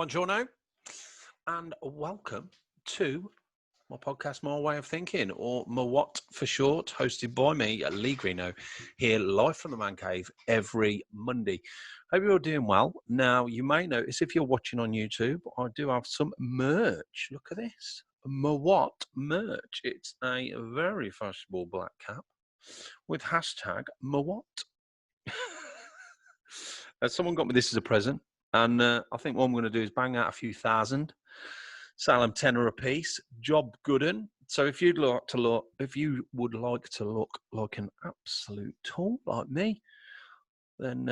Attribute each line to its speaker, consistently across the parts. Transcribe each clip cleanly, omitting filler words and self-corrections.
Speaker 1: Buongiorno, and welcome to my podcast, My Way of Thinking, or MWOT for short, hosted by me, Lee Greeno, here live from the Man Cave every Monday. Hope you're doing well. Now, you may notice if you're watching on YouTube, I do have some merch. Look at this, MWOT merch. It's a very fashionable black cap with hashtag MWOT. Someone got me this as a present. And I think what I'm going to do is bang out a few thousand, sell them tenner a piece, job good 'un. So if you would like to look like an absolute tool like me, then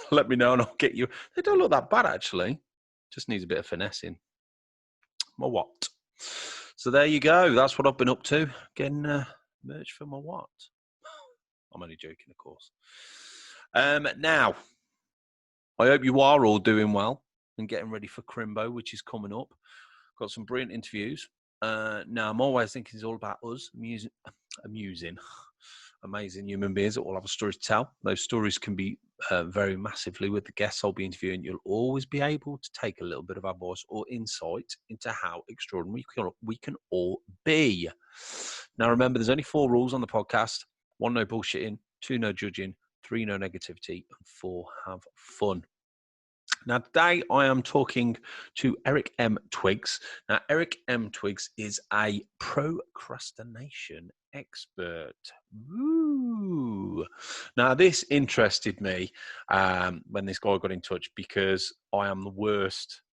Speaker 1: let me know and I'll get you. They don't look that bad actually. Just needs a bit of finessing. My what? So there you go. That's what I've been up to. Getting merch for my what? I'm only joking, of course. Now. I hope you are all doing well and getting ready for Crimbo, which is coming up. Got some brilliant interviews. Now, I'm always thinking it's all about us, amusing, amazing human beings that all have a story to tell. Those stories can be very massively with the guests I'll be interviewing. You'll always be able to take a little bit of advice or insight into how extraordinary we can all be. Now, remember, there's only 4 rules on the podcast. 1, no bullshitting. 2, no judging. 3, no negativity, and 4, have fun. Now, today I am talking to Eric M Twigg. Now, Eric M Twigg is a procrastination expert. Woo! Now, this interested me when this guy got in touch because I am the worst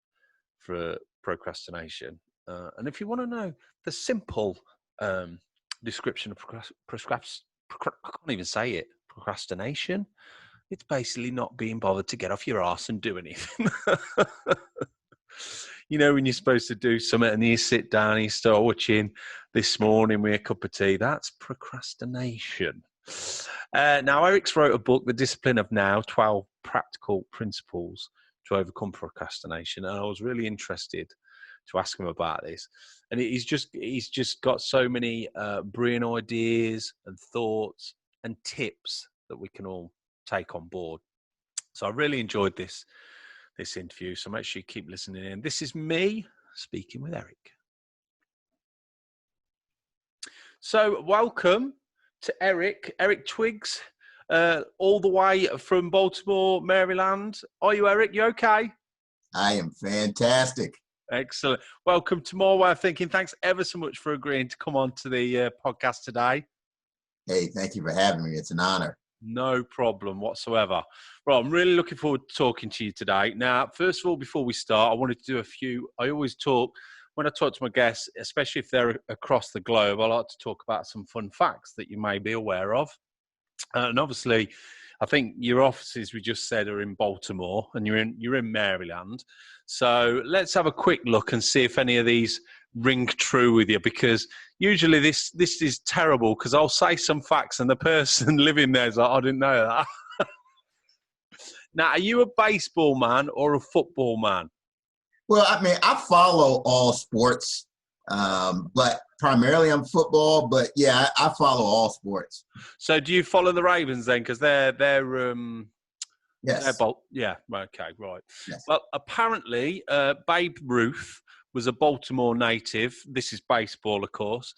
Speaker 1: for procrastination. And if you want to know the simple description of I can't even say it. Procrastination, it's basically not being bothered to get off your arse and do anything. You know, when you're supposed to do something and you sit down and you start watching This Morning with a cup of tea, that's procrastination. Now, Eric's wrote a book, The Discipline of Now, 12 Practical Principles to Overcome Procrastination. And I was really interested to ask him about this. And he's just got so many brilliant ideas and thoughts and tips that we can all take on board. So I really enjoyed this interview. So make sure you keep listening in. This is me speaking with Eric. So welcome to Eric Twigg, all the way from Baltimore, Maryland. Are you, Eric? You okay?
Speaker 2: I am fantastic.
Speaker 1: Excellent. Welcome to My Way of Thinking. Thanks ever so much for agreeing to come on to the podcast today.
Speaker 2: Hey, thank you for having me. It's an honor.
Speaker 1: No problem whatsoever. Right, I'm really looking forward to talking to you today. Now, first of all, before we start, I wanted to do I always talk, when I talk to my guests, especially if they're across the globe, I like to talk about some fun facts that you may be aware of. And obviously, I think your offices, we just said, are in Baltimore and you're in Maryland. So let's have a quick look and see if any of these ring true with you, because usually this is terrible because I'll say some facts and the person living there is like, I didn't know that. Now, are you a baseball man or a football man?
Speaker 2: Well, I mean, I follow all sports, but primarily I'm football. But yeah, I follow all sports.
Speaker 1: So, do you follow the Ravens then? Because they're
Speaker 2: yes,
Speaker 1: yeah, okay, right.
Speaker 2: Yes.
Speaker 1: Well, apparently, Babe Ruth was a Baltimore native. This is baseball, of course.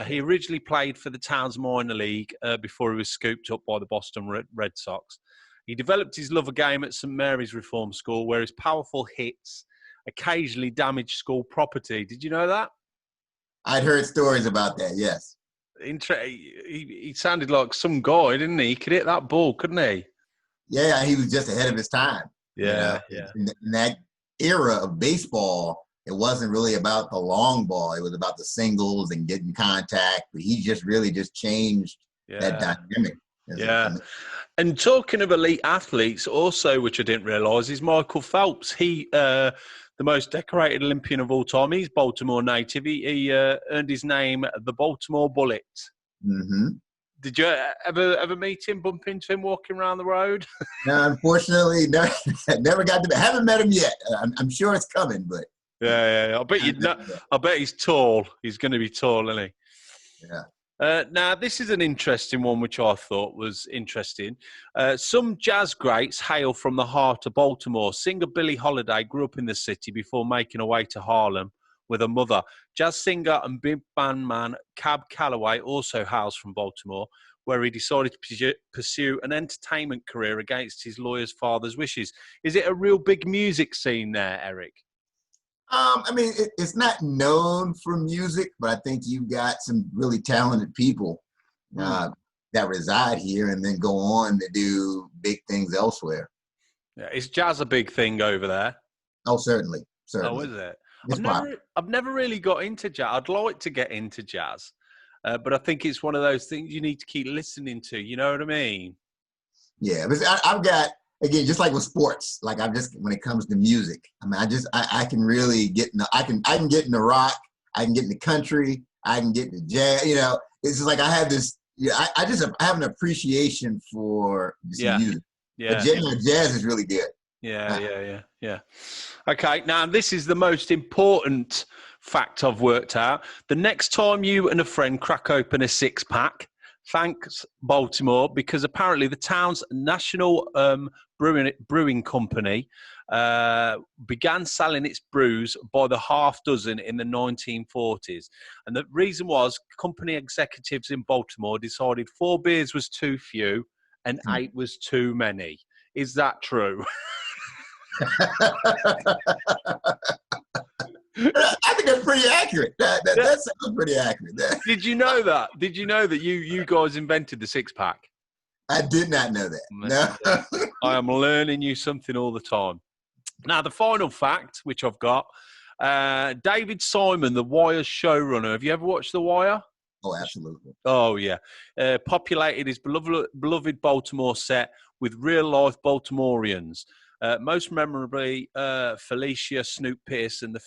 Speaker 1: He originally played for the town's minor league before he was scooped up by the Boston Red Sox. He developed his love of game at St. Mary's Reform School, where his powerful hits occasionally damaged school property. Did you know that?
Speaker 2: I'd heard stories about that, yes.
Speaker 1: He sounded like some guy, didn't he? He could hit that ball, couldn't he?
Speaker 2: Yeah, he was just ahead of his time.
Speaker 1: Yeah,
Speaker 2: you know?
Speaker 1: yeah.
Speaker 2: In that era of baseball, it wasn't really about the long ball. It was about the singles and getting contact. But he just really changed that dynamic.
Speaker 1: Yeah. And talking of elite athletes also, which I didn't realise, is Michael Phelps. He, the most decorated Olympian of all time. He's Baltimore native. He earned his name the Baltimore Bullet.
Speaker 2: Mm-hmm.
Speaker 1: Did you ever meet him, bump into him walking around the road?
Speaker 2: No, unfortunately, never got to. Haven't met him yet. I'm sure it's coming, but
Speaker 1: yeah. I bet he's tall. He's going to be tall, isn't he?
Speaker 2: Yeah.
Speaker 1: Now, this is an interesting one, which I thought was interesting. Some jazz greats hail from the heart of Baltimore. Singer Billie Holiday grew up in the city before making her way to Harlem with her mother. Jazz singer and big band man Cab Calloway also hails from Baltimore, where he decided to pursue an entertainment career against his lawyer's father's wishes. Is it a real big music scene there, Eric?
Speaker 2: I mean, it's not known for music, but I think you've got some really talented people that reside here and then go on to do big things elsewhere.
Speaker 1: Yeah, is jazz a big thing over there?
Speaker 2: Oh, certainly.
Speaker 1: Oh, is it?
Speaker 2: It's
Speaker 1: I've never really got into jazz. I'd like to get into jazz, but I think it's one of those things you need to keep listening to. You know what I mean?
Speaker 2: Yeah, but I've got, again, just like with sports, like when it comes to music, I mean, I can really get in I can get into rock, I can get into country, I can get into jazz, you know, it's just like I have this, I have an appreciation for music.
Speaker 1: Yeah.
Speaker 2: But jazz is really good.
Speaker 1: Yeah. Okay, now this is the most important fact I've worked out. The next time you and a friend crack open a six-pack, thanks Baltimore, because apparently the town's national brewing company began selling its brews by the half dozen in the 1940s. And the reason was company executives in Baltimore decided 4 beers was too few and 8 was too many. Is that true?
Speaker 2: I think that's pretty accurate. That sounds pretty accurate.
Speaker 1: Did you know that? Did you know that you guys invented the six-pack?
Speaker 2: I did not know that. No.
Speaker 1: I am learning you something all the time. Now, the final fact, which I've got, David Simon, The Wire's showrunner. Have you ever watched The Wire?
Speaker 2: Oh, absolutely.
Speaker 1: Oh, yeah. Populated his beloved Baltimore set with real-life Baltimoreans. Most memorably, Felicia Snoop Pearson, the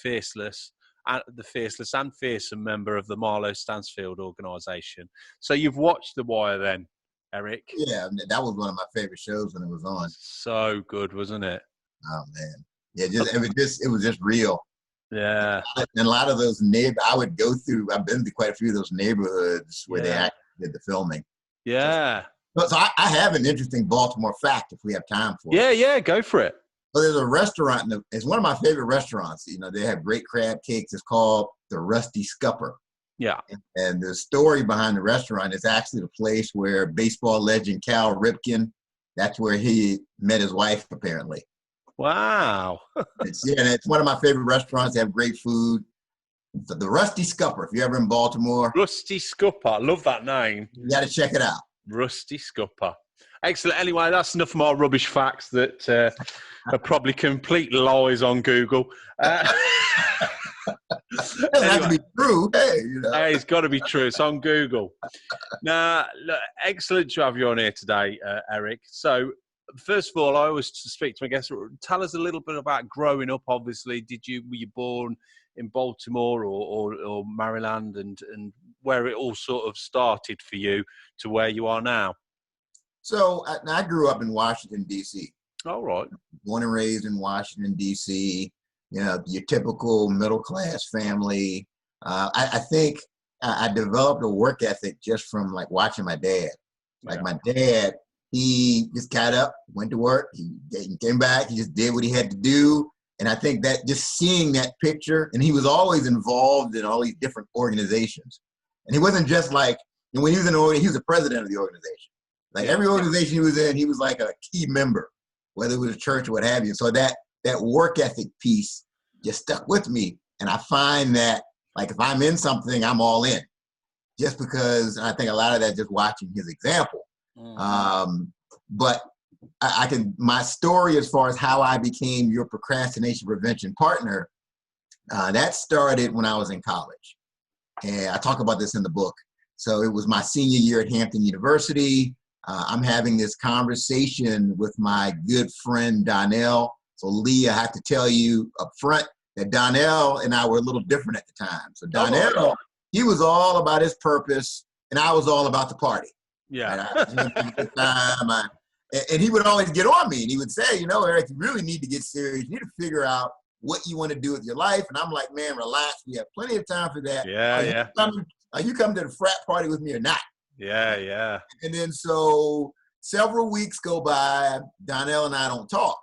Speaker 1: fearsome member of the Marlowe Stansfield organisation. So you've watched The Wire then, Eric?
Speaker 2: Yeah, that was one of my favorite shows when it was on.
Speaker 1: So good, wasn't it?
Speaker 2: Oh man, yeah, it was just real.
Speaker 1: Yeah,
Speaker 2: and a lot of those I would go through. I've been to quite a few of those neighborhoods where they actually did the filming.
Speaker 1: Yeah.
Speaker 2: So I have an interesting Baltimore fact if we have time for it.
Speaker 1: Yeah, go for it.
Speaker 2: So there's a restaurant, it's one of my favorite restaurants. You know, they have great crab cakes. It's called the Rusty Scupper.
Speaker 1: Yeah.
Speaker 2: And the story behind the restaurant is actually the place where baseball legend Cal Ripken, that's where he met his wife, apparently.
Speaker 1: Wow.
Speaker 2: It's one of my favorite restaurants. They have great food. The Rusty Scupper, if you're ever in Baltimore.
Speaker 1: Rusty Scupper. I love that name.
Speaker 2: You got to check it out.
Speaker 1: Rusty Scupper. Excellent. Anyway, that's enough of my rubbish facts that are probably complete lies on Google.
Speaker 2: It doesn't have to be true. Hey,
Speaker 1: Hey, it's got to be true. It's on Google. Now, look, excellent to have you on here today, Eric. So, first of all, I always speak to my guests. Tell us a little bit about growing up. Obviously, were you born in Baltimore or Maryland, and where it all sort of started for you to where you are now?
Speaker 2: So I grew up in Washington, D.C.
Speaker 1: All right.
Speaker 2: Born and raised in Washington, D.C., you know, your typical middle-class family. I think I developed a work ethic just from, like, watching my dad. Like, my dad, he just got up, went to work, he came back, he just did what he had to do. And I think that just seeing that picture, and he was always involved in all these different organizations. And he wasn't just like, and when he was he was the president of the organization. Like every organization he was in, he was like a key member, whether it was a church or what have you. So that work ethic piece just stuck with me. And I find that, like, if I'm in something, I'm all in. Just because I think a lot of that just watching his example. But my story as far as how I became your procrastination prevention partner, that started when I was in college. And I talk about this in the book. So it was my senior year at Hampton University. I'm having this conversation with my good friend, Donnell. So Lee, I have to tell you up front that Donnell and I were a little different at the time. So Donnell, he was all about his purpose, and I was all about the party.
Speaker 1: Yeah.
Speaker 2: Right? And he would always get on me, and he would say, you know, Eric, you really need to get serious. You need to figure out what you want to do with your life. And I'm like, man, relax. We have plenty of time for that.
Speaker 1: Yeah.
Speaker 2: Are you coming to the frat party with me or not?
Speaker 1: Yeah, yeah.
Speaker 2: And then so several weeks go by, Donnell and I don't talk.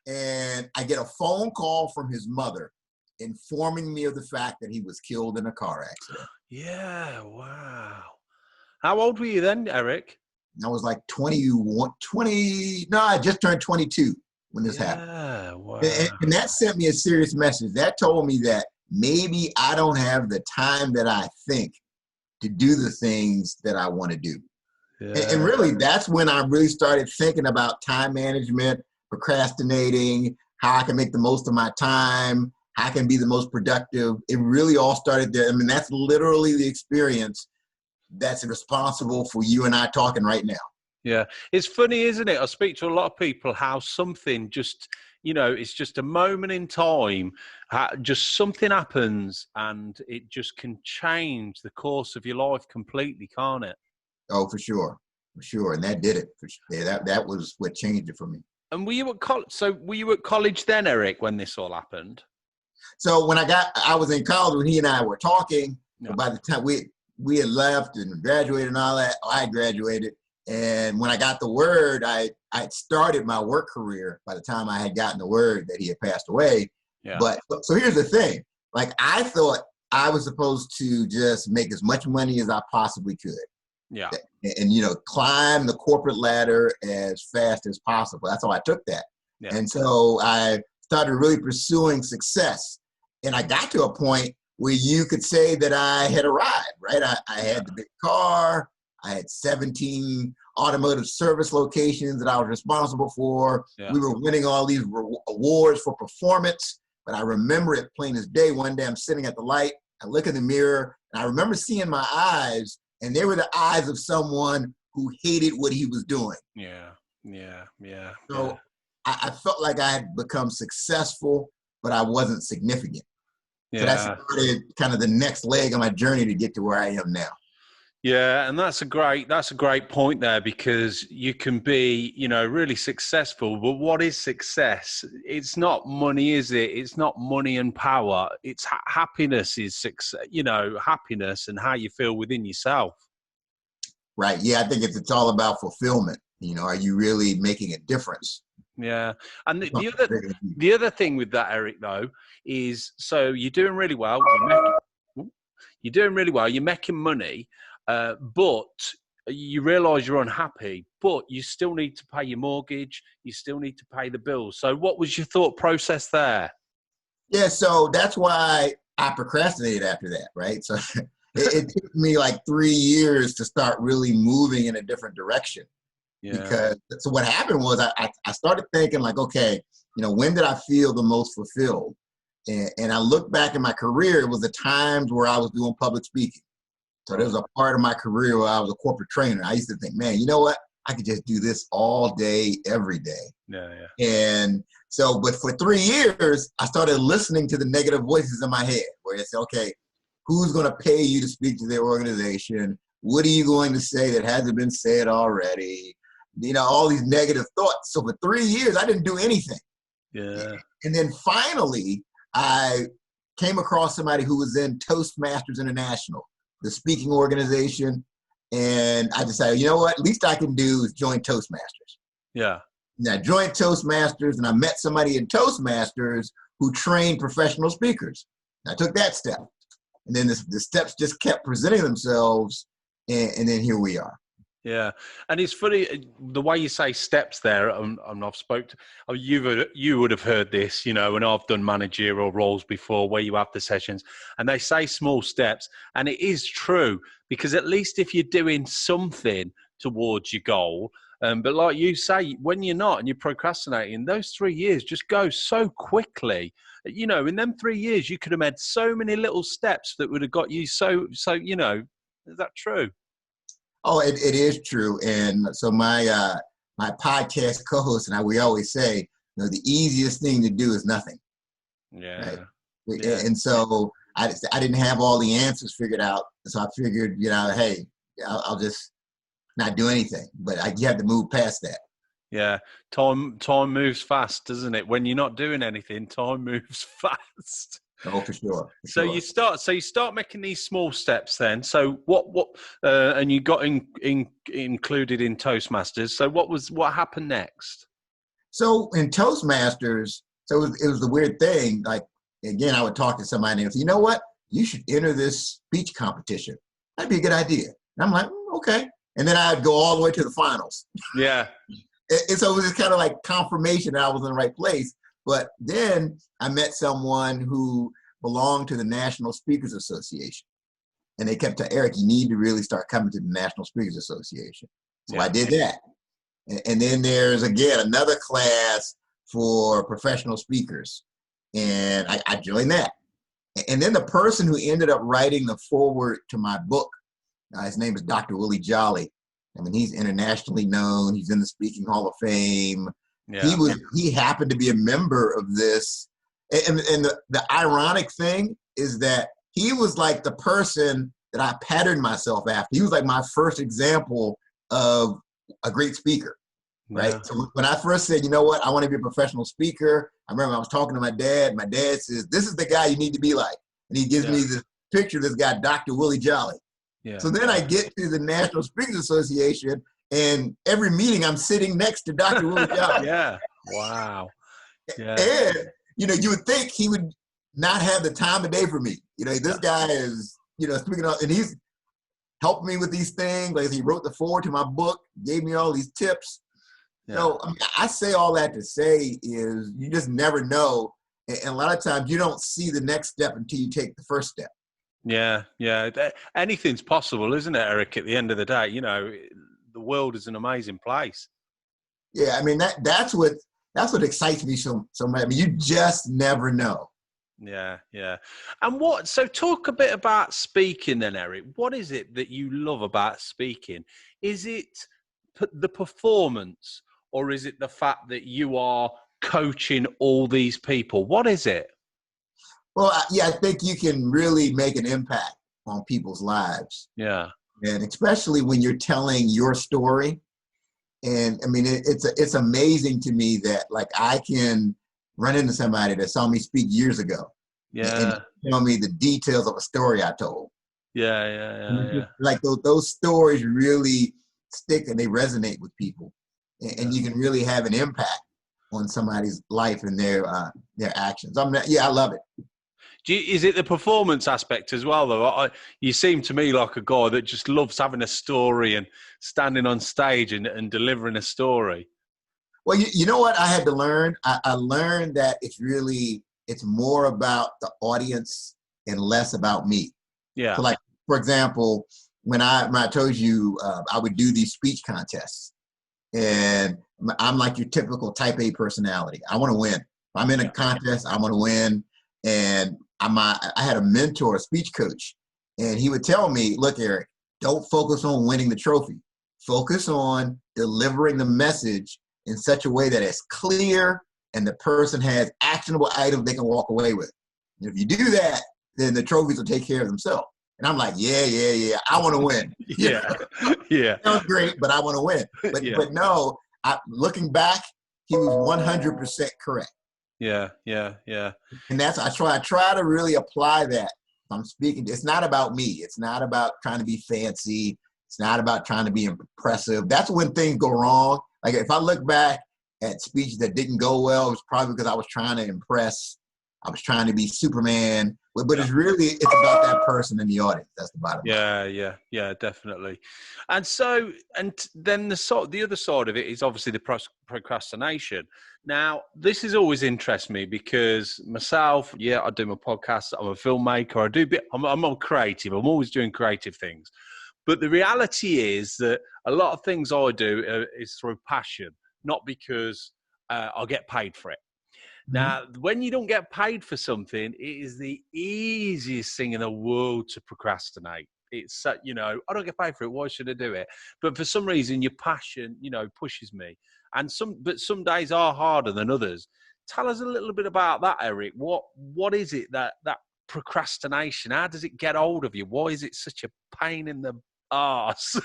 Speaker 2: And I get a phone call from his mother informing me of the fact that he was killed in a car accident.
Speaker 1: Yeah, wow. How old were you then, Eric?
Speaker 2: I was like 21, 20, no, I just turned 22 when this happened.
Speaker 1: Yeah, wow.
Speaker 2: And that sent me a serious message. That told me that maybe I don't have the time that I think to do the things that I want to do.
Speaker 1: Yeah.
Speaker 2: And really, that's when I really started thinking about time management, procrastinating, how I can make the most of my time, how I can be the most productive. It really all started there. I mean, that's literally the experience that's responsible for you and I talking right now.
Speaker 1: Yeah. It's funny, isn't it? I speak to a lot of people how something just, it's just a moment in time, just something happens and it just can change the course of your life completely, can't it?
Speaker 2: Oh, for sure. For sure. And that did it. Yeah, that was what changed it for me.
Speaker 1: And were you at college? So were you at college then, Eric, when this all happened?
Speaker 2: So when I was in college when he and I were talking,
Speaker 1: Yeah.
Speaker 2: by the time we had left and graduated and all that, I graduated. And when I got the word, I had started my work career by the time I had gotten the word that he had passed away.
Speaker 1: Yeah.
Speaker 2: But so here's the thing. Like, I thought I was supposed to just make as much money as I possibly could.
Speaker 1: Yeah.
Speaker 2: And climb the corporate ladder as fast as possible. That's how I took that.
Speaker 1: Yeah.
Speaker 2: And so I started really pursuing success. And I got to a point where you could say that I had arrived, right? I had the big car. I had 17 automotive service locations that I was responsible for.
Speaker 1: Yeah.
Speaker 2: We were winning all these awards for performance. But I remember it plain as day. One day I'm sitting at the light. I look in the mirror, and I remember seeing my eyes, and they were the eyes of someone who hated what he was doing.
Speaker 1: Yeah.
Speaker 2: So I felt like I had become successful, but I wasn't significant.
Speaker 1: Yeah.
Speaker 2: So that started kind of the next leg of my journey to get to where I am now.
Speaker 1: Yeah, and that's a great point there, because you can be, really successful, but what is success? It's not money, is it? It's not money and power. It's happiness is success, happiness and how you feel within yourself.
Speaker 2: Right. Yeah, I think it's all about fulfillment. Are you really making a difference?
Speaker 1: Yeah. And the other thing with that, Eric, though, is so you're doing really well. You're making money. But you realize you're unhappy, but you still need to pay your mortgage. You still need to pay the bills. So what was your thought process there?
Speaker 2: Yeah, so that's why I procrastinated after that, right? So it took me like 3 years to start really moving in a different direction. Yeah. Because so what happened was I started thinking like, okay, when did I feel the most fulfilled? And I looked back in my career, it was the times where I was doing public speaking. So there was a part of my career where I was a corporate trainer. I used to think, man, you know what? I could just do this all day, every day.
Speaker 1: Yeah.
Speaker 2: And so, but for 3 years, I started listening to the negative voices in my head where it's, okay, who's going to pay you to speak to their organization? What are you going to say that hasn't been said already? All these negative thoughts. So for 3 years, I didn't do anything.
Speaker 1: Yeah.
Speaker 2: And then finally, I came across somebody who was in Toastmasters International, the speaking organization, and I decided, you know what, least I can do is join Toastmasters.
Speaker 1: Yeah.
Speaker 2: And I joined Toastmasters, and I met somebody in Toastmasters who trained professional speakers. And I took that step, and then the steps just kept presenting themselves, and then here we are.
Speaker 1: Yeah, and it's funny the way you say steps there. And I've you would have heard this, and I've done managerial roles before where you have the sessions, and they say small steps, and it is true, because at least if you're doing something towards your goal, but like you say, when you're not and you're procrastinating, those 3 years just go so quickly. In them 3 years, you could have made so many little steps that would have got you so. Is that true?
Speaker 2: Oh, it is true. And so my podcast co-host and we always say, the easiest thing to do is nothing.
Speaker 1: Yeah.
Speaker 2: Right? Yeah. And so I didn't have all the answers figured out. So I figured, hey, I'll just not do anything. But you have to move past that.
Speaker 1: Yeah. Time moves fast, doesn't it? When you're not doing anything, time moves fast.
Speaker 2: Oh, for sure. For
Speaker 1: So
Speaker 2: sure.
Speaker 1: you start making these small steps then. So and you got included in Toastmasters. So what happened next?
Speaker 2: So in Toastmasters, it was the weird thing. Like, again, I would talk to somebody and say, you know what? You should enter this speech competition. That'd be a good idea. And I'm like, okay. And then I'd go all the way to the finals.
Speaker 1: Yeah.
Speaker 2: And so it was just kind of like confirmation that I was in the right place. But then I met someone who belonged to the National Speakers Association. And they kept telling Eric, you need to really start coming to the National Speakers Association. So I did that. And then there's, again, another class for professional speakers. And I joined that. And then the person who ended up writing the foreword to my book, his name is Dr. Willie Jolly. I mean, he's internationally known. He's in the Speaking Hall of Fame. Yeah. He happened to be a member of this. And the ironic thing is that he was like the person that I patterned myself after. He was like my first example of a great speaker, right? Yeah. So when I first said, you know what, I want to be a professional speaker, I remember I was talking to my dad. My dad says, this is the guy you need to be like. And he gives me this picture of this guy, Dr. Willie Jolly. Yeah. So then I get to the National Speakers Association, and every meeting I'm sitting next to Dr. Willie Jolly.
Speaker 1: Yeah. Wow. Yeah.
Speaker 2: And, you know, you would think he would not have the time of day for me. You know, this guy is, you know, speaking of, and he's helped me with these things. Like, he wrote the foreword to my book, gave me all these tips. Yeah. So I mean, I say all that to say is you just never know. And a lot of times you don't see the next step until you take the first step.
Speaker 1: Yeah, yeah. Anything's possible, isn't it, Eric, at the end of the day? You know, the world is an amazing place.
Speaker 2: Yeah, I mean, that's what excites me so much. I mean, you just never know.
Speaker 1: Yeah, yeah. And so talk a bit about speaking then, Eric. What is it that you love about speaking? Is it the performance, or is it the fact that you are coaching all these people? What is it?
Speaker 2: Well, yeah, I think you can really make an impact on people's lives.
Speaker 1: Yeah.
Speaker 2: And especially when you're telling your story. And I mean, it's amazing to me that, like, I can run into somebody that saw me speak years ago.
Speaker 1: Yeah.
Speaker 2: And tell me the details of a story I told.
Speaker 1: Yeah.
Speaker 2: Like those stories really stick and they resonate with people. And you can really have an impact on somebody's life and their actions. I love it.
Speaker 1: Is it the performance aspect as well, though? You seem to me like a guy that just loves having a story and standing on stage and delivering a story.
Speaker 2: Well, you know what I had to learn? I learned that it's more about the audience and less about me.
Speaker 1: Yeah.
Speaker 2: So, like, for example, when I told you I would do these speech contests, and I'm like your typical type A personality. I want to win. If I'm in a contest, I want to win. And I had a mentor, a speech coach, and he would tell me, look, Eric, don't focus on winning the trophy. Focus on delivering the message in such a way that it's clear and the person has actionable items they can walk away with. And if you do that, then the trophies will take care of themselves. And I'm like, yeah. I want to win.
Speaker 1: Yeah.
Speaker 2: Sounds great, but I want to win. But no, looking back, he was 100% correct.
Speaker 1: Yeah.
Speaker 2: And I try to really apply that. I'm speaking. It's not about me. It's not about trying to be fancy. It's not about trying to be impressive. That's when things go wrong. Like, if I look back at speeches that didn't go well, it was probably because I was trying to impress. I was trying to be Superman. But it's about that person in the audience. That's the bottom line.
Speaker 1: Yeah, definitely. And so, and then the other side of it is obviously the procrastination. Now, this has always interested me because myself, I do my podcast. I'm a filmmaker. I'm a creative. I'm always doing creative things. But the reality is that a lot of things I do is through passion, not because I get paid for it. Now, when you don't get paid for something, it is the easiest thing in the world to procrastinate. It's, I don't get paid for it. Why should I do it? But for some reason, your passion, pushes me. And some days are harder than others. Tell us a little bit about that, Eric. What is it that procrastination? How does it get hold of you? Why is it such a pain in the arse?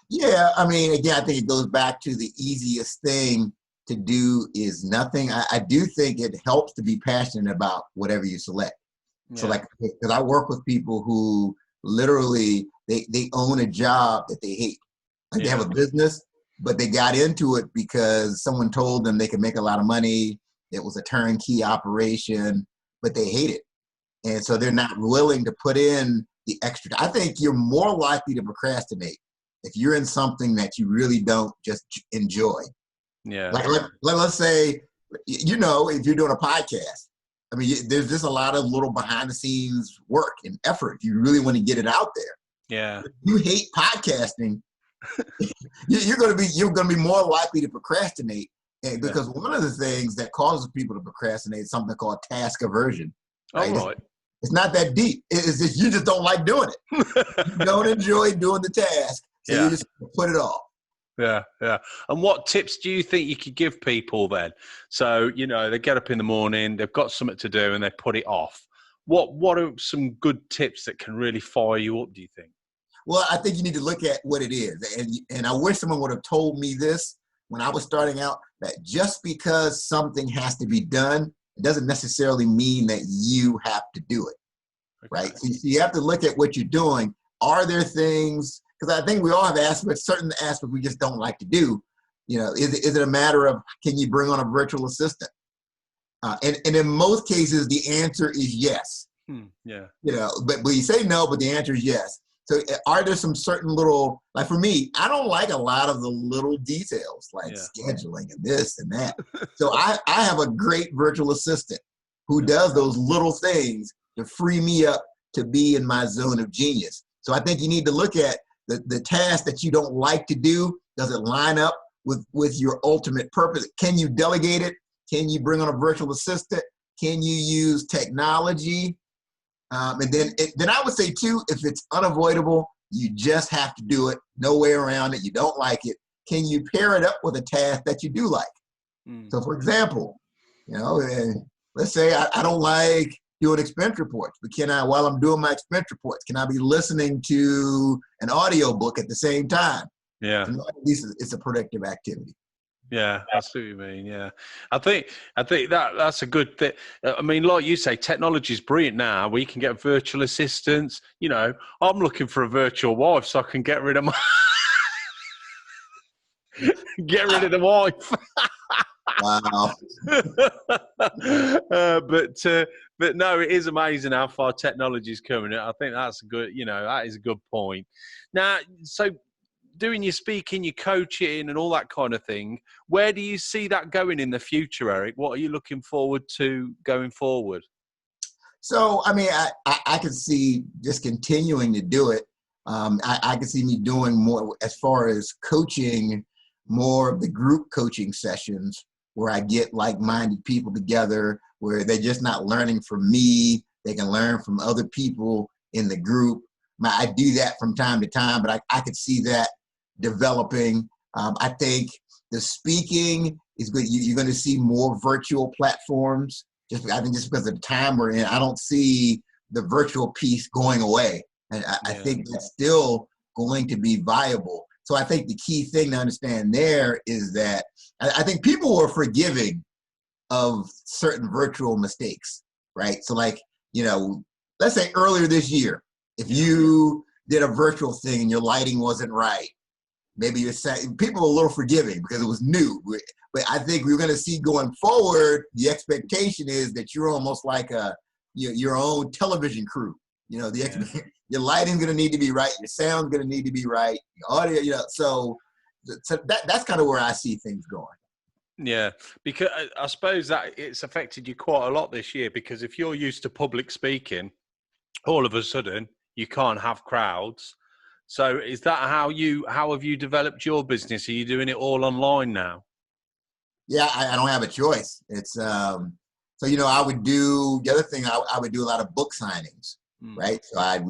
Speaker 2: Yeah, I mean, again, I think it goes back to the easiest thing to do is nothing. I do think it helps to be passionate about whatever you select.
Speaker 1: Yeah.
Speaker 2: So like, because I work with people who literally, they own a job that they hate. Like they have a business, but they got into it because someone told them they could make a lot of money. It was a turnkey operation, but they hate it. And so they're not willing to put in the extra. I think you're more likely to procrastinate if you're in something that you really don't just enjoy.
Speaker 1: Yeah.
Speaker 2: Like let's say, you know, if you're doing a podcast, I mean, there's just a lot of little behind the scenes work and effort. You really want to get it out there.
Speaker 1: Yeah.
Speaker 2: If you hate podcasting, you're going to be more likely to procrastinate. And because one of the things that causes people to procrastinate is something called task aversion. Right?
Speaker 1: All right.
Speaker 2: It's not that deep. It's just you just don't like doing it. You don't enjoy doing the task, so you just put it off.
Speaker 1: Yeah, yeah. And what tips do you think you could give people then? So, you know, they get up in the morning, they've got something to do, and they put it off. What are some good tips that can really fire you up, do you think?
Speaker 2: Well, I think you need to look at what it is. And I wish someone would have told me this when I was starting out, that just because something has to be done, it doesn't necessarily mean that you have to do it, right? So you have to look at what you're doing. Are there things, because I think we all have aspects, certain aspects we just don't like to do. You know, is it a matter of, can you bring on a virtual assistant? And in most cases, the answer is yes.
Speaker 1: Yeah.
Speaker 2: You know, but you say no, but the answer is yes. So are there some certain little, like for me, I don't like a lot of the little details like scheduling and this and that. So I have a great virtual assistant who does those little things to free me up to be in my zone of genius. So I think you need to look at the task that you don't like to do. Does it line up with your ultimate purpose? Can you delegate it? Can you bring on a virtual assistant? Can you use technology? And then I would say too, if it's unavoidable, you just have to do it. No way around it. You don't like it. Can you pair it up with a task that you do like? So for example, you know, let's say I don't like doing expense reports, but can I, while I'm doing my expense reports, can I be listening to an audio book at the same time?
Speaker 1: Yeah.
Speaker 2: So at least it's a productive activity.
Speaker 1: Yeah, I see what you mean. Yeah, I think that's a good thing. I mean, like you say, technology is brilliant now. We can get virtual assistants. You know, I'm looking for a virtual wife so I can get rid of my the wife.
Speaker 2: Wow.
Speaker 1: But no, it is amazing how far technology is coming. I think that's a good. You know, that is a good point. Now, so, doing your speaking, your coaching and all that kind of thing, where do you see that going in the future, Eric? What are you looking forward to going forward?
Speaker 2: So, I mean, I could see just continuing to do it. I could see me doing more as far as coaching, more of the group coaching sessions where I get like-minded people together, where they're just not learning from me. They can learn from other people in the group. I do that from time to time, but I could see that developing. I think the speaking is good. You're going to see more virtual platforms. I think just because of the time we're in, I don't see the virtual piece going away. And I think that's still going to be viable. So I think the key thing to understand there is that I think people are forgiving of certain virtual mistakes, right? So like, you know, let's say earlier this year, if you did a virtual thing and your lighting wasn't right, maybe you're saying people are a little forgiving because it was new. But I think we're going to see going forward, the expectation is that you're almost like your own television crew. You know, your lighting's going to need to be right. Your sound's going to need to be right. Your audio, you know, so that's kind of where I see things going.
Speaker 1: Yeah, because I suppose that it's affected you quite a lot this year, because if you're used to public speaking, all of a sudden you can't have crowds. So is that how have you developed your business? Are you doing it all online now?
Speaker 2: Yeah, I don't have a choice. It's so, you know, I would do the other thing. I would do a lot of book signings, right? So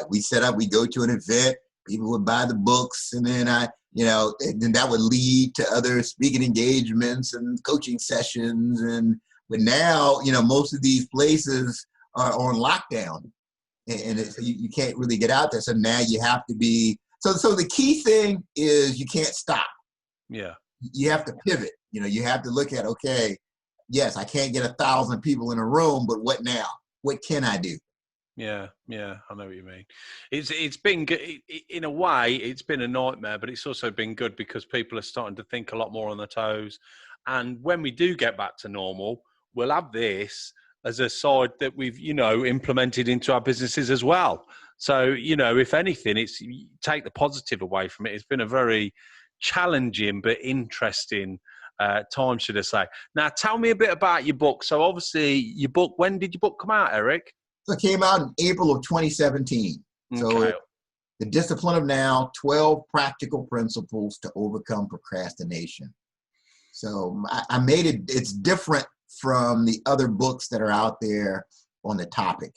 Speaker 2: we set up. We go to an event. People would buy the books, and then then that would lead to other speaking engagements and coaching sessions. But now, you know, most of these places are on lockdown, and you can't really get out there. So now you have to be. So the key thing is you can't stop.
Speaker 1: Yeah.
Speaker 2: You have to pivot. You have to look at, okay, yes, I can't get 1,000 people in a room, but what now? What can I do?
Speaker 1: Yeah, I know what you mean. It's been good in a way. It's been a nightmare, but it's also been good because people are starting to think a lot more on their toes. And when we do get back to normal, we'll have this as a side that we've implemented into our businesses as well. So if anything, it's take the positive away from it. It's been a very challenging but interesting time, should I say? Now, tell me a bit about your book. So, obviously, your book. When did your book come out, Eric?
Speaker 2: So it came out in April of 2017. So
Speaker 1: Okay.
Speaker 2: The Discipline of Now, 12 Practical Principles to Overcome Procrastination. So I made it, it's different from the other books that are out there on the topic.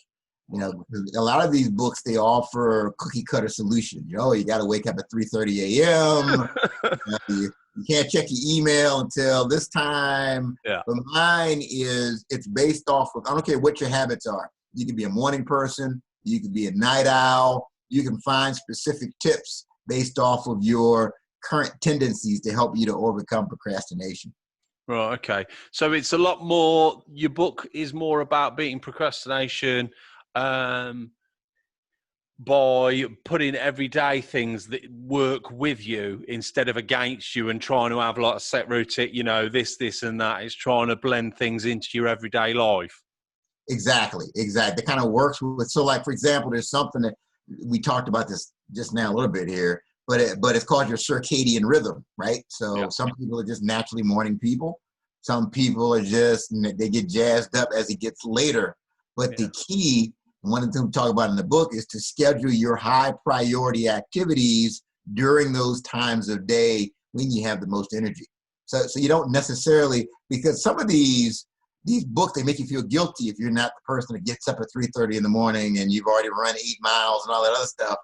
Speaker 2: A lot of these books, they offer cookie cutter solutions. You got to wake up at 3:30 a.m. You can't check your email until this time.
Speaker 1: Yeah.
Speaker 2: But mine it's based off of, I don't care what your habits are. You can be a morning person. You can be a night owl. You can find specific tips based off of your current tendencies to help you to overcome procrastination.
Speaker 1: Right. Okay. So it's a lot more. Your book is more about beating procrastination by putting everyday things that work with you instead of against you, and trying to have like a set routine. This, and that. It's trying to blend things into your everyday life.
Speaker 2: Exactly. It kind of works with. So, like for example, there's something that we talked about this just now a little bit here, but it's called your circadian rhythm, right? So Some people are just naturally morning people. Some people are they get jazzed up as it gets later. But the key, one of the things we talk about in the book, is to schedule your high priority activities during those times of day when you have the most energy. So you don't necessarily, because some of these books, they make you feel guilty if you're not the person that gets up at 3:30 in the morning and you've already run 8 miles and all that other stuff.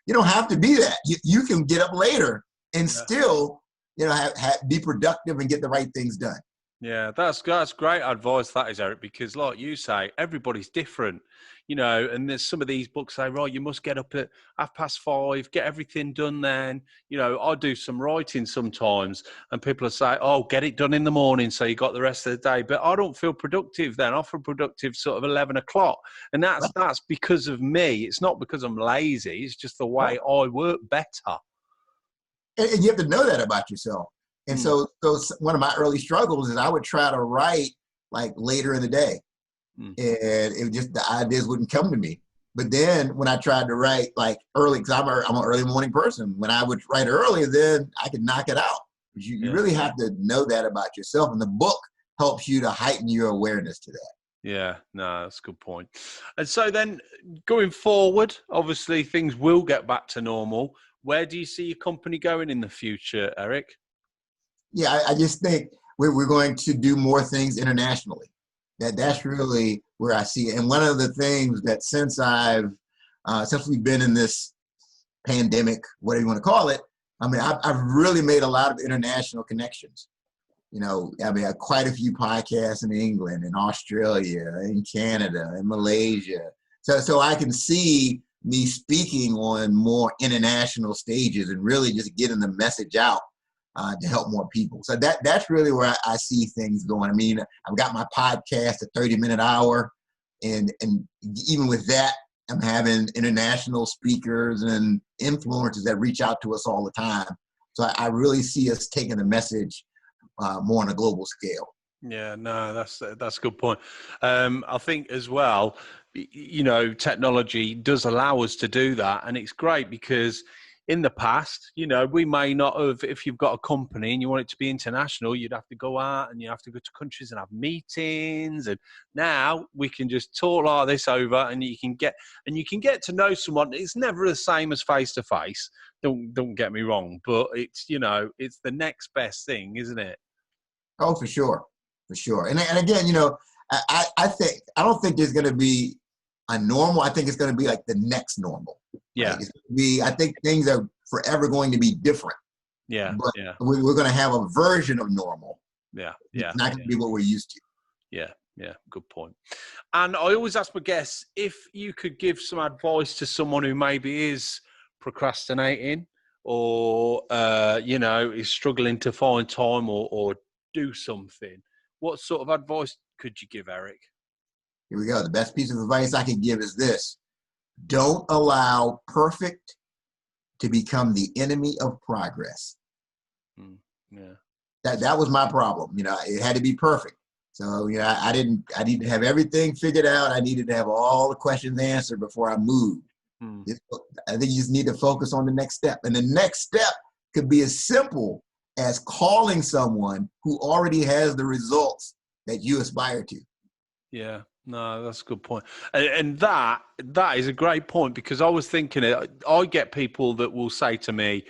Speaker 2: You don't have to be that. You can get up later and still, be productive and get the right things done.
Speaker 1: Yeah, that's great advice, that is, Eric, because like you say, everybody's different, and there's some of these books say, right, you must get up at 5:30, get everything done then. I do some writing sometimes and people will say, oh, get it done in the morning so you got the rest of the day. But I don't feel productive then. I feel productive sort of 11 o'clock. And that's because of me. It's not because I'm lazy. It's just the way I work better.
Speaker 2: And you have to know that about yourself. And so one of my early struggles is I would try to write like later in the day, and it just, the ideas wouldn't come to me. But then when I tried to write like early, because I'm an early morning person, when I would write early, then I could knock it out. You really have to know that about yourself, and the book helps you to heighten your awareness to that.
Speaker 1: Yeah, no, that's a good point. And so then going forward, obviously things will get back to normal. Where do you see your company going in the future, Eric?
Speaker 2: Yeah, I just think we're going to do more things internationally. That's really where I see it. And one of the things that since we've been in this pandemic, whatever you want to call it, I've really made a lot of international connections. I have quite a few podcasts in England, in Australia, in Canada, in Malaysia. So I can see me speaking on more international stages and really just getting the message out to help more people. So that's really where I see things going. I've got my podcast, a 30-minute hour, and even with that, I'm having international speakers and influencers that reach out to us all the time. So I really see us taking the message more on a global scale.
Speaker 1: Yeah, no, that's a good point. I think as well, technology does allow us to do that, and it's great because in the past, we may not have, if you've got a company and you want it to be international, you'd have to go out and you have to go to countries and have meetings. And now we can just talk like this over, and you can get to know someone. It's never the same as face to face. Don't get me wrong, but it's it's the next best thing, isn't it?
Speaker 2: Oh, for sure. And again, I don't think there's going to be a normal. I think it's going to be like the next normal.
Speaker 1: Yeah.
Speaker 2: Right? I think things are forever going to be different.
Speaker 1: Yeah.
Speaker 2: But
Speaker 1: yeah.
Speaker 2: we're going to have a version of normal.
Speaker 1: Yeah.
Speaker 2: It's not going to be what we're used to.
Speaker 1: Yeah. Good point. And I always ask my guests, if you could give some advice to someone who maybe is procrastinating, or is struggling to find time or do something, what sort of advice could you give, Eric?
Speaker 2: Here we go. The best piece of advice I can give is this: don't allow perfect to become the enemy of progress.
Speaker 1: Yeah.
Speaker 2: That was my problem. It had to be perfect. So, I needed to have everything figured out. I needed to have all the questions answered before I moved. I think you just need to focus on the next step. And the next step could be as simple as calling someone who already has the results that you aspire to.
Speaker 1: Yeah, no, that's a good point. And that is a great point, because I was thinking, I get people that will say to me,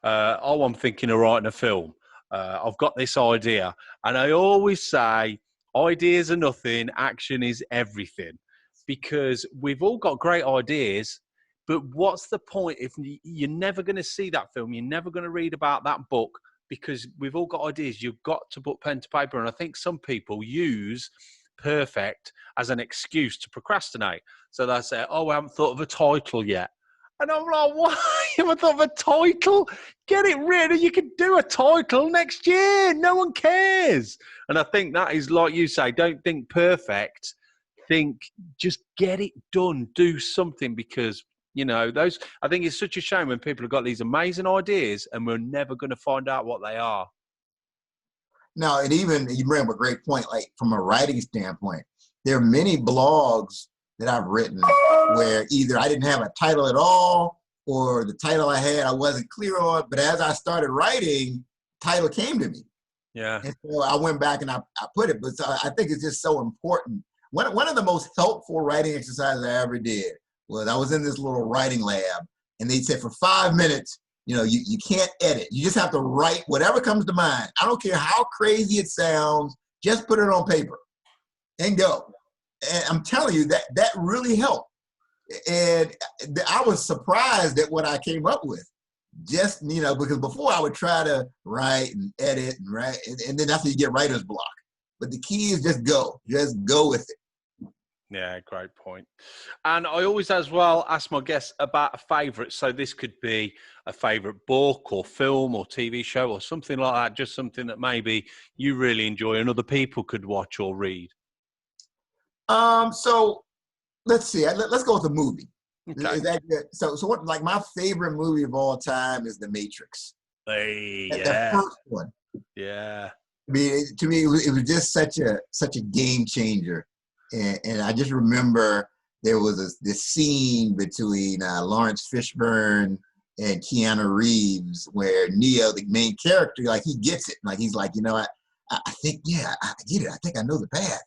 Speaker 1: I'm thinking of writing a film. I've got this idea. And I always say, ideas are nothing, action is everything. Because we've all got great ideas, but what's the point if you're never going to see that film? You're never going to read about that book, because we've all got ideas. You've got to put pen to paper. And I think some people use perfect as an excuse to procrastinate. So they say, I haven't thought of a title yet. And I'm like, why? You haven't thought of a title? Get it ready. You can do a title next year. No one cares. And I think that is, like you say, don't think perfect. Think, just get it done. Do something, because, I think it's such a shame when people have got these amazing ideas and we're never going to find out what they are.
Speaker 2: No, and even you bring up a great point, like from a writing standpoint, there are many blogs that I've written where either I didn't have a title at all, or the title I had I wasn't clear on, but as I started writing, title came to me.
Speaker 1: Yeah.
Speaker 2: And so I went back and I put it, but so I think it's just so important. One of the most helpful writing exercises I ever did was I was in this little writing lab, and they said for 5 minutes, you can't edit. You just have to write whatever comes to mind. I don't care how crazy it sounds, just put it on paper and go. And I'm telling you that really helped. And I was surprised at what I came up with. Just, because before I would try to write and edit and write, and then that's how you get writer's block. But the key is just go with it.
Speaker 1: Yeah, great point. And I always as well ask my guests about a favourite. So this could be a favourite book or film or TV show or something like that, just something that maybe you really enjoy and other people could watch or read.
Speaker 2: So let's see. Let's go with a movie.
Speaker 1: Okay.
Speaker 2: Is that good? So what? Like my favorite movie of all time is The Matrix.
Speaker 1: Hey,
Speaker 2: The
Speaker 1: yeah.
Speaker 2: first one.
Speaker 1: Yeah.
Speaker 2: I mean, to me, it was just such a game changer, and I just remember there was this scene between Lawrence Fishburne and Keanu Reeves where Neo, the main character, like he gets it, like he's like, I think, yeah, I get it. I think I know the path.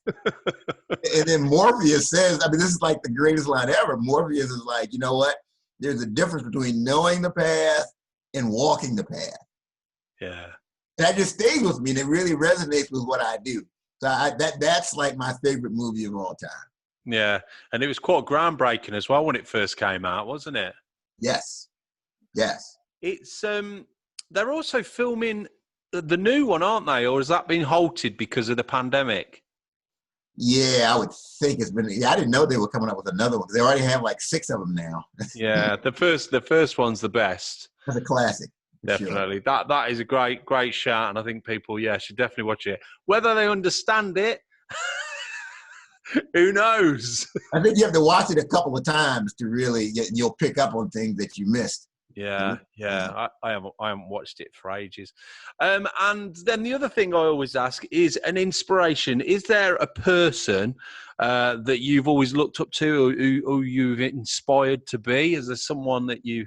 Speaker 2: And then Morpheus says, I mean, this is like the greatest line ever. Morpheus is like, you know what? There's a difference between knowing the path and walking the path.
Speaker 1: Yeah.
Speaker 2: That just stays with me, and it really resonates with what I do. So that's like my favorite movie of all time.
Speaker 1: Yeah. And it was quite groundbreaking as well when it first came out, wasn't it?
Speaker 2: Yes. Yes.
Speaker 1: It's they're also filming the new one, aren't they? Or has that been halted because of the pandemic?
Speaker 2: Yeah, I would think it's been. Yeah, I didn't know they were coming up with another one. They already have like 6 of them now.
Speaker 1: Yeah, the first one's the best.
Speaker 2: That's a classic.
Speaker 1: Definitely. Sure. That is a great shout, and I think people, should definitely watch it. Whether they understand it, who knows?
Speaker 2: I think you have to watch it a couple of times to really you'll pick up on things that you missed.
Speaker 1: Yeah. I haven't watched it for ages. And then the other thing I always ask is an inspiration. Is there a person that you've always looked up to, or who you've inspired to be? Is there someone that you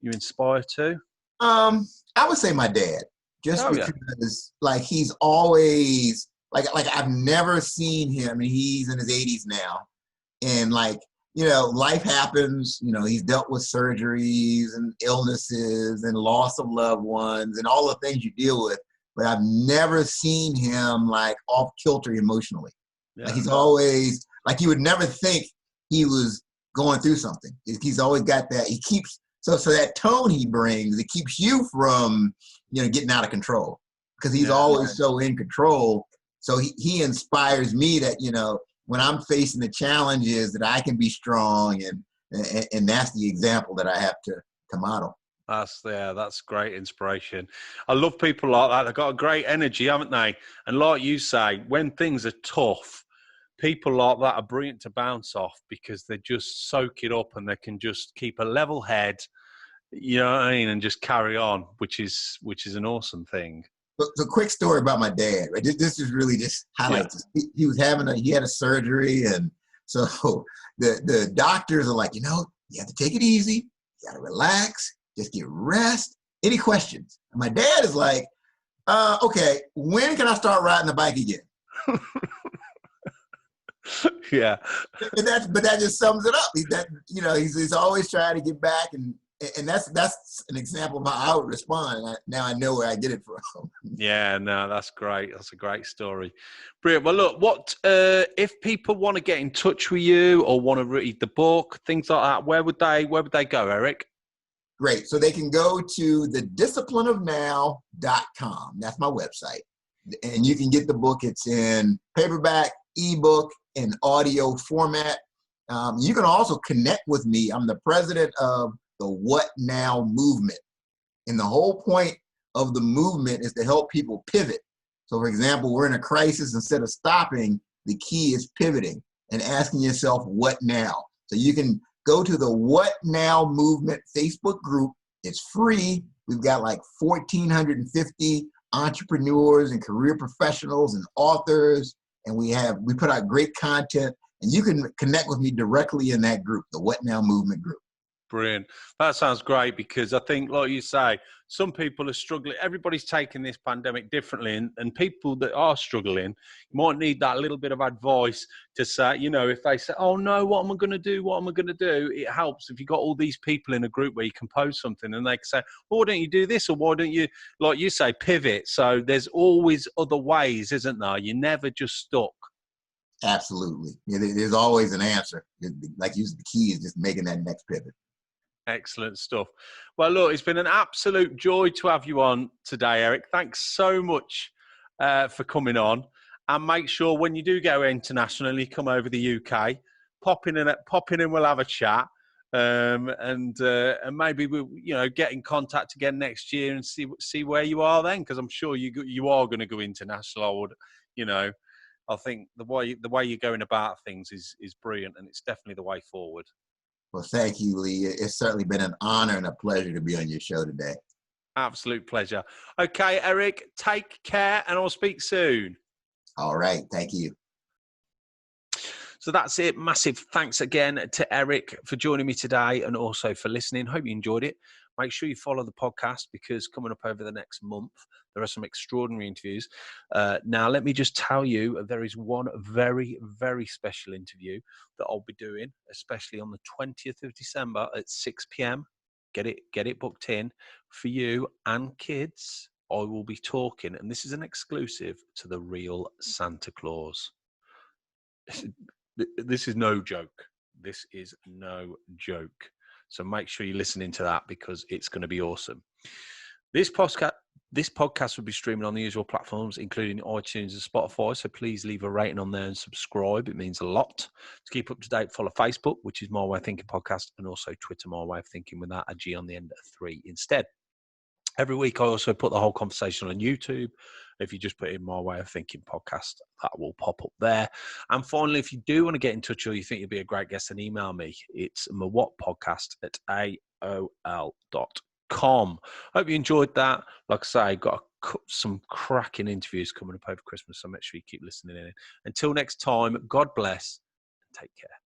Speaker 1: inspire to?
Speaker 2: I would say my dad, just because like he's always like I've never seen him. I mean, he's in his 80s now, and like, life happens. He's dealt with surgeries and illnesses and loss of loved ones and all the things you deal with. But I've never seen him like off kilter emotionally. Yeah. Like he's always like, you would never think he was going through something. He's always got that. He keeps so that tone he brings. It keeps you from getting out of control, because he's always so in control. So he inspires me that when I'm facing the challenges, that I can be strong, and that's the example that I have to model.
Speaker 1: That's great inspiration. I love people like that. They've got a great energy, haven't they? And like you say, when things are tough, people like that are brilliant to bounce off because they just soak it up and they can just keep a level head, you know what I mean, and just carry on, which is an awesome thing.
Speaker 2: So quick story about my dad, right? This is really just highlights. Yeah. He was he had a surgery, and so the doctors are like, you have to take it easy, you got to relax, just get rest. Any questions? And my dad is like, okay, when can I start riding the bike again?
Speaker 1: Yeah.
Speaker 2: But that just sums it up. He's always trying to get back, and that's an example of how I would respond. Now I know where I get it from.
Speaker 1: Yeah, no, that's great. That's a great story. Brilliant. Well, look, what if people want to get in touch with you or want to read the book, things like that? Where would they go, Eric?
Speaker 2: Great. So they can go to thedisciplineofnow.com. That's my website, and you can get the book. It's in paperback, ebook, and audio format. You can also connect with me. I'm the president of the What Now movement. And the whole point of the movement is to help people pivot. So for example, we're in a crisis. Instead of stopping, the key is pivoting and asking yourself, what now? So you can go to the What Now movement Facebook group. It's free. We've got like 1,450 entrepreneurs and career professionals and authors. And we put out great content, and you can connect with me directly in that group, the What Now movement group.
Speaker 1: Brilliant. That sounds great, because I think, like you say, some people are struggling. Everybody's taking this pandemic differently, and people that are struggling might need that little bit of advice to say, if they say, oh no, what am I going to do? What am I going to do? It helps if you've got all these people in a group where you can post something and they can say, well, why don't you do this? Or why don't you, like you say, pivot? So there's always other ways, isn't there? You're never just stuck.
Speaker 2: Absolutely. Yeah, there's always an answer. Like you said, the key is just making that next pivot.
Speaker 1: Excellent stuff. Well, look, it's been an absolute joy to have you on today, Eric. Thanks so much for coming on. And make sure when you do go internationally, come over the UK, pop in and we'll have a chat. And maybe we'll get in contact again next year and see where you are then, because I'm sure you are going to go international. I think the way you're going about things is brilliant, and it's definitely the way forward.
Speaker 2: Well, thank you, Lee. It's certainly been an honor and a pleasure to be on your show today.
Speaker 1: Absolute pleasure. Okay, Eric, take care, and I'll speak soon.
Speaker 2: All right. Thank you.
Speaker 1: So that's it. Massive thanks again to Eric for joining me today, and also for listening. Hope you enjoyed it. Make sure you follow the podcast, because coming up over the next month, there are some extraordinary interviews. Now, let me just tell you, there is one very, very special interview that I'll be doing, especially on the 20th of December at 6 p.m. Get it booked in for you and kids. I will be talking, and this is an exclusive, to the real Santa Claus. This is no joke. This is no joke. So make sure you're listening to that, because it's going to be awesome. This podcast will be streaming on the usual platforms, including iTunes and Spotify. So please leave a rating on there and subscribe. It means a lot. To keep up to date, follow Facebook, which is My Way of Thinking Podcast, and also Twitter, My Way of Thinking, with that a G on the end of 3 instead. Every week, I also put the whole conversation on YouTube. If you just put in My Way of Thinking Podcast, that will pop up there. And finally, if you do want to get in touch, or you think you'd be a great guest, then email me. It's MWOT@AOL.com. Hope you enjoyed that. Like I say, got some cracking interviews coming up over Christmas, so make sure you keep listening in. Until next time, God bless and take care.